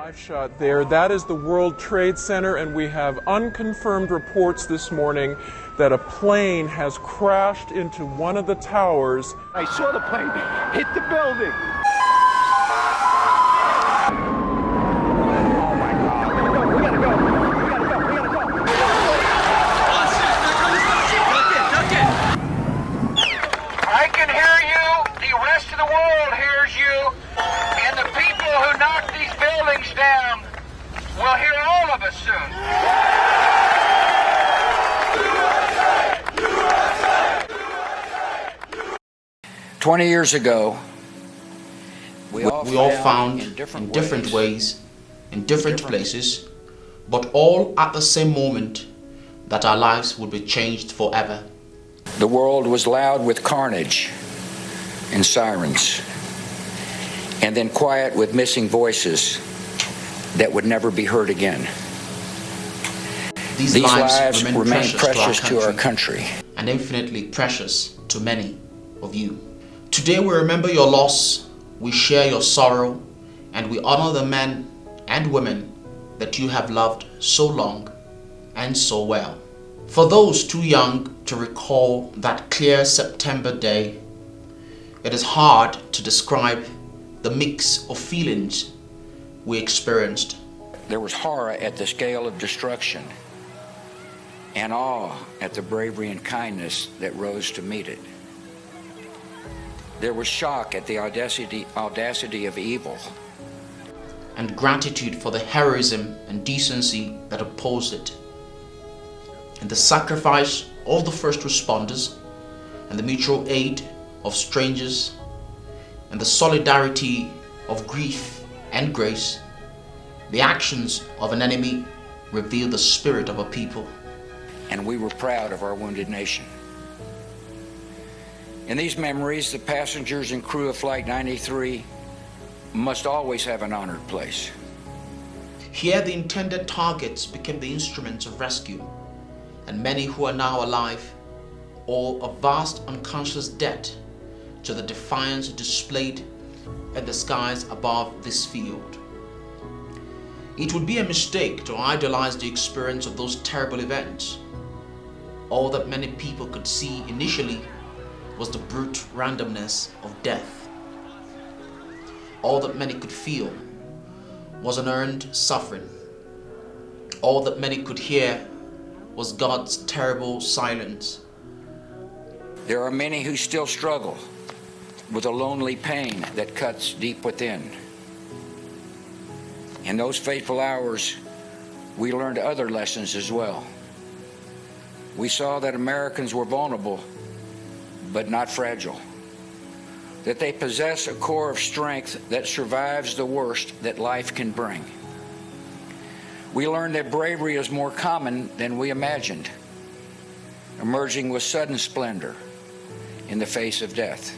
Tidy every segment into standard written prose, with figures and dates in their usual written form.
Live shot there. That is the World Trade Center, and we have unconfirmed reports this morning that a plane has crashed into one of the towers. I saw the plane hit the building. Oh my God. We gotta go. I can hear you. The rest of the world hears you. And the people who knocked these buildings down will hear all of us soon. 20 years ago, we all found in different ways, in different places, but all at the same moment that our lives would be changed forever. the world was loud with carnage and sirens, and then quiet with missing voices that would never be heard again. These lives remain precious to our country and infinitely precious to many of you. Today we remember your loss, we share your sorrow, and we honor the men and women that you have loved so long and so well. For those too young to recall that clear September day, it is hard to describe the mix of feelings we experienced. There was horror at the scale of destruction and awe at the bravery and kindness that rose to meet it. There was shock at the audacity of evil, and gratitude for the heroism and decency that opposed it, and the sacrifice of the first responders, and the mutual aid of strangers, and the solidarity of grief and grace. The actions of an enemy reveal the spirit of a people. and we were proud of our wounded nation. In these memories, the passengers and crew of Flight 93 must always have an honored place. Here the intended targets became the instruments of rescue, and many who are now alive owe a vast unconscious debt to the defiance displayed in the skies above this field. It would be a mistake to idolize the experience of those terrible events. All that many people could see initially was the brute randomness of death. All that many could feel was unearned suffering. All that many could hear was God's terrible silence. There are many who still struggle with a lonely pain that cuts deep within. In those fateful hours, we learned other lessons as well. We saw that Americans were vulnerable, but not fragile. That they possess a core of strength that survives the worst that life can bring. We learned that bravery is more common than we imagined, emerging with sudden splendor in the face of death.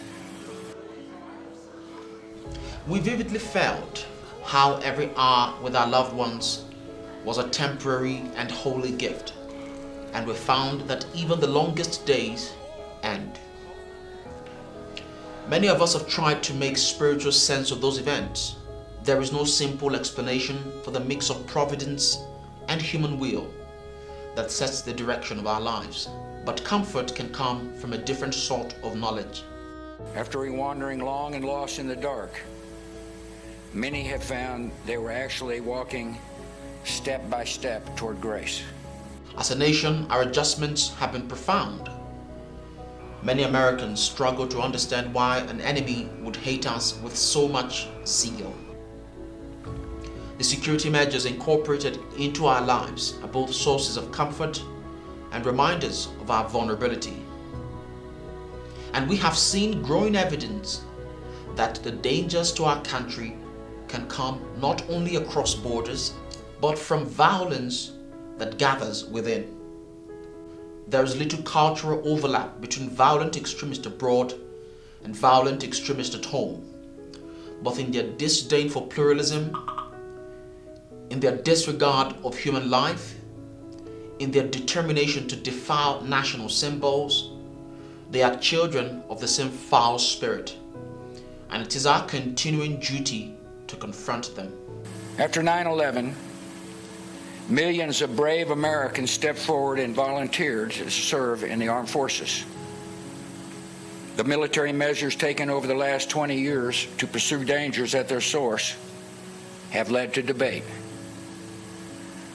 We vividly felt how every hour with our loved ones was a temporary and holy gift, and we found that even the longest days end. Many of us have tried to make spiritual sense of those events. There is no simple explanation for the mix of providence and human will that sets the direction of our lives, but comfort can come from a different sort of knowledge. After wandering long and lost in the dark, many have found they were actually walking step by step toward grace. As a nation, our adjustments have been profound. Many Americans struggle to understand why an enemy would hate us with so much zeal. The security measures incorporated into our lives are both sources of comfort and reminders of our vulnerability. And we have seen growing evidence that the dangers to our country can come not only across borders, but from violence that gathers within. There is little cultural overlap between violent extremists abroad and violent extremists at home, both in their disdain for pluralism, in their disregard of human life, in their determination to defile national symbols. They are children of the same foul spirit, and it is our continuing duty to confront them. After 9/11, millions of brave Americans stepped forward and volunteered to serve in the armed forces. The military measures taken over the last 20 years to pursue dangers at their source have led to debate.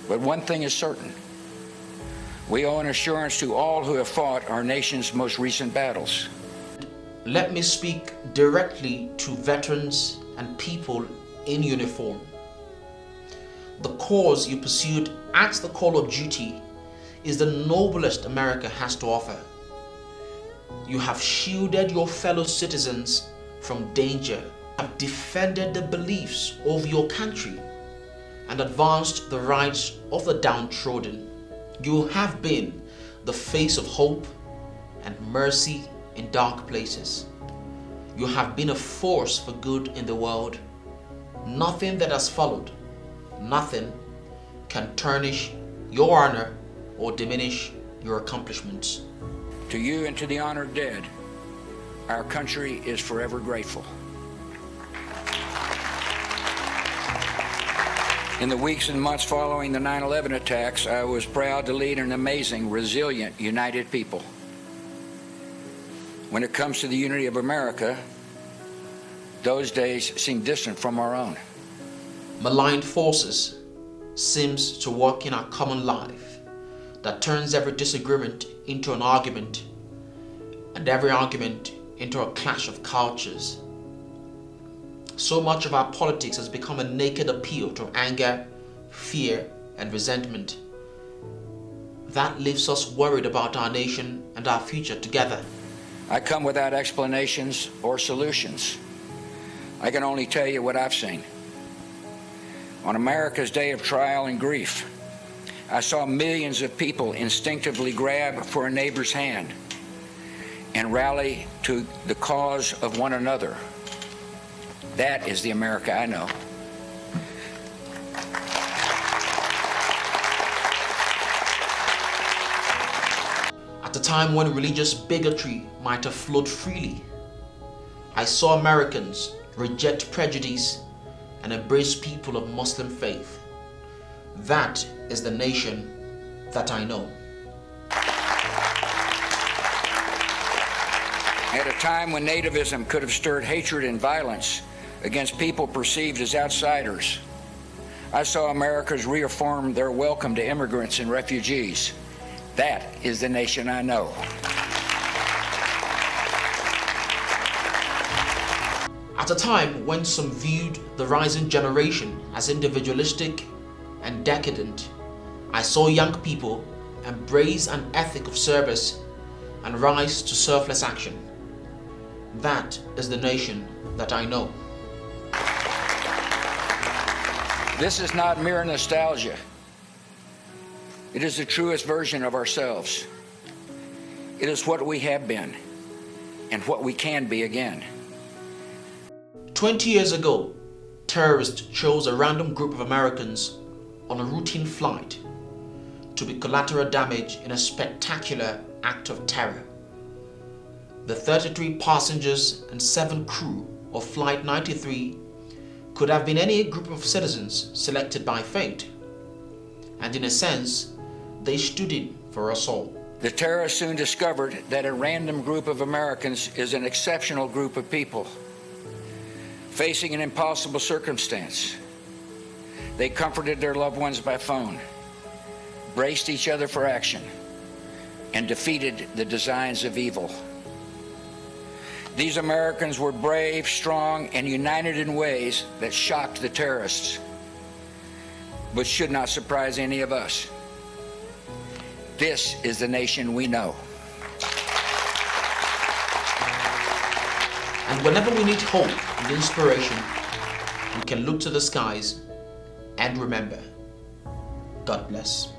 But one thing is certain. We owe an assurance to all who have fought our nation's most recent battles. Let me speak directly to veterans and people in uniform. The cause you pursued at the call of duty is the noblest America has to offer. You have shielded your fellow citizens from danger, have defended the beliefs of your country, and advanced the rights of the downtrodden. You have been the face of hope and mercy in dark places. You have been a force for good in the world. Nothing that has followed, nothing can tarnish your honor or diminish your accomplishments. To you and to the honored dead, our country is forever grateful. In the weeks and months following the 9/11 attacks, I was proud to lead an amazing, resilient, united people. When it comes to the unity of America, those days seem distant from our own. Malign forces seems to work in our common life that turns every disagreement into an argument and every argument into a clash of cultures. So much of our politics has become a naked appeal to anger, fear, and resentment. That leaves us worried about our nation and our future together. I come without explanations or solutions. I can only tell you what I've seen. On America's day of trial and grief, I saw millions of people instinctively grab for a neighbor's hand and rally to the cause of one another. That is the America I know. At a time when religious bigotry might have flowed freely, I saw Americans reject prejudice and embrace people of Muslim faith. That is the nation that I know. At a time when nativism could have stirred hatred and violence against people perceived as outsiders, I saw Americans reaffirm their welcome to immigrants and refugees. That is the nation I know. At a time when some viewed the rising generation as individualistic and decadent, I saw young people embrace an ethic of service and rise to selfless action. That is the nation that I know. This is not mere nostalgia. It is the truest version of ourselves. It is what we have been and what we can be again. 20 years ago, terrorists chose a random group of Americans on a routine flight to be collateral damage in a spectacular act of terror. The 33 passengers and 7 crew of Flight 93 could have been any group of citizens selected by fate, and in a sense, they stood in for us all. The terrorists soon discovered that a random group of Americans is an exceptional group of people facing an impossible circumstance. They comforted their loved ones by phone, braced each other for action, and defeated the designs of evil. These Americans were brave, strong, and united in ways that shocked the terrorists, but should not surprise any of us. This is the nation we know. And whenever we need hope and inspiration, we can look to the skies and remember. God bless.